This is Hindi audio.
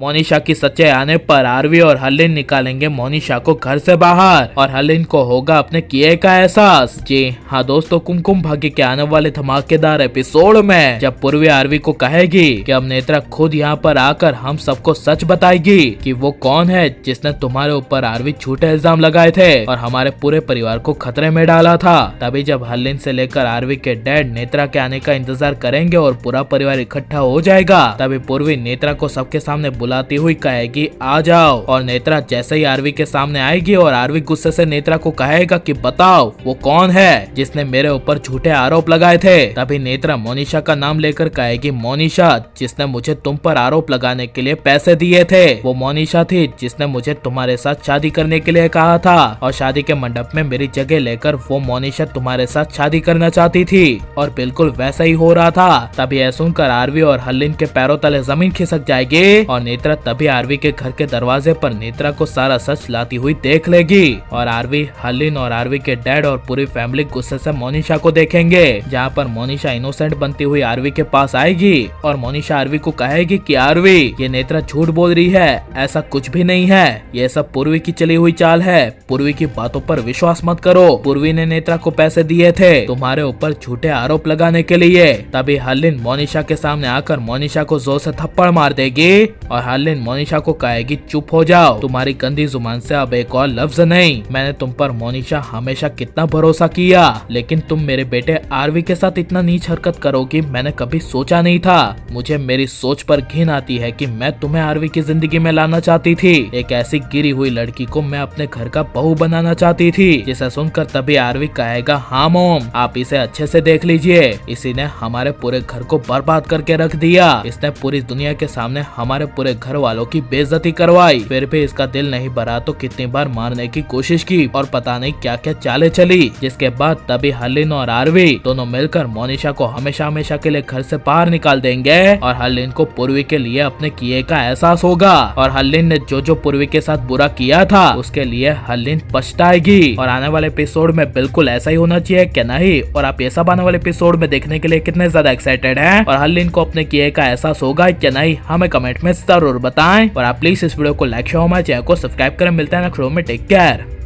मोनिशा की सच्चाई आने पर आरवी और हर्लिन निकालेंगे मोनिशा को घर से बाहर और हर्लिन को होगा अपने किए का एहसास। जी हाँ दोस्तों, कुमकुम भाग्य के आने वाले धमाकेदार एपिसोड में जब पूर्वी आरवी को कहेगी कि अब नेत्रा खुद यहाँ पर आकर हम सबको सच बताएगी कि वो कौन है जिसने तुम्हारे ऊपर आरवी झूठे इल्जाम लगाए थे और हमारे पूरे परिवार को खतरे में डाला था। तभी जब हर्लिन से लेकर आरवी के डैड नेत्रा के आने का इंतजार करेंगे और पूरा परिवार इकट्ठा हो जाएगा, तभी पूर्वी नेत्रा को सबके सामने बुलाती हुई कहेगी आ जाओ। और नेत्रा जैसे ही आरवी के सामने आएगी और आरवी गुस्से से नेत्रा को कहेगा कि बताओ वो कौन है जिसने मेरे ऊपर झूठे आरोप लगाए थे। तभी नेत्रा मोनिशा का नाम लेकर कहेगी मोनिशा जिसने मुझे तुम पर आरोप लगाने के लिए पैसे दिए थे। वो मोनिशा थी जिसने मुझे तुम्हारे साथ शादी करने के लिए कहा था और शादी के मंडप में मेरी जगह लेकर वो मोनिशा तुम्हारे साथ शादी करना चाहती थी और बिल्कुल वैसा ही हो रहा था। तभी यह सुनकर आरवी और हर्लिन के पैरों तले जमीन खिसक जाएगी और नेत्रा तभी आरवी के घर के दरवाजे पर नेत्रा को सारा सच लाती हुई देख लेगी और आरवी, हर्लिन और आरवी के डैड और पूरी फैमिली गुस्से से मोनिशा को देखेंगे, जहाँ पर मोनिशा इनोसेंट बनती हुई आरवी के पास आएगी और मोनिशा आरवी को कहेगी कि आरवी ये नेत्रा झूठ बोल रही है, ऐसा कुछ भी नहीं है, ये सब पूर्वी की चली हुई चाल है, पूर्वी की बातों पर विश्वास मत करो, पूर्वी ने नेत्रा को पैसे दिए थे तुम्हारे ऊपर झूठे आरोप लगाने के लिए। तभी हर्लिन मोनिशा के सामने आकर मोनिशा को जोर से थप्पड़ मार देगी और हर्लिन मोनिशा को कहेगी चुप हो जाओ, तुम्हारी गंदी जुबान से अब एक और लफ्ज नहीं। मैंने तुम पर मोनिशा हमेशा कितना भरोसा किया, लेकिन तुम मेरे बेटे आरवी के साथ इतना नीच हरकत करोगी मैंने कभी सोचा नहीं था। मुझे मेरी सोच पर घिन आती है कि मैं तुम्हें आरवी की जिंदगी में लाना चाहती थी, एक ऐसी गिरी हुई लड़की को मैं अपने घर का बहू बनाना चाहती थी। जिसे सुनकर तभी आरवी कहेगा हाँ मोम, आप इसे अच्छे से देख लीजिए, इसी ने हमारे पूरे घर को बर्बाद करके रख दिया, इसने पूरी दुनिया के सामने हमारे पूरे घर वालों की बेइज्जती करवाई, फिर भी इसका दिल नहीं भरा तो कितनी बार मारने की कोशिश की और पता नहीं क्या क्या चालें चली। जिसके बाद तभी हर्लिन और आरवी दोनों मिलकर मोनिशा को हमेशा हमेशा के लिए घर से बाहर निकाल देंगे और हर्लिन को पूर्वी के लिए अपने किए का एहसास होगा और हर्लिन ने जो जो पूर्वी के साथ बुरा किया था उसके लिए हर्लिन पछताएगी। और आने वाले एपिसोड में बिल्कुल ऐसा ही होना चाहिए क्या नहीं? और आप ये सब आने वाले एपिसोड में देखने के लिए कितने ज्यादा एक्साइटेड हैं और हर्लिन को अपने किए का एहसास होगा क्या नहीं, हमें कमेंट में जरूर बताएं। और आप प्लीज इस वीडियो को लाइक शेयर हमारे चैनल को सब्सक्राइब करें। मिलते हैं नेक्स्ट वीडियो में, टेक केयर।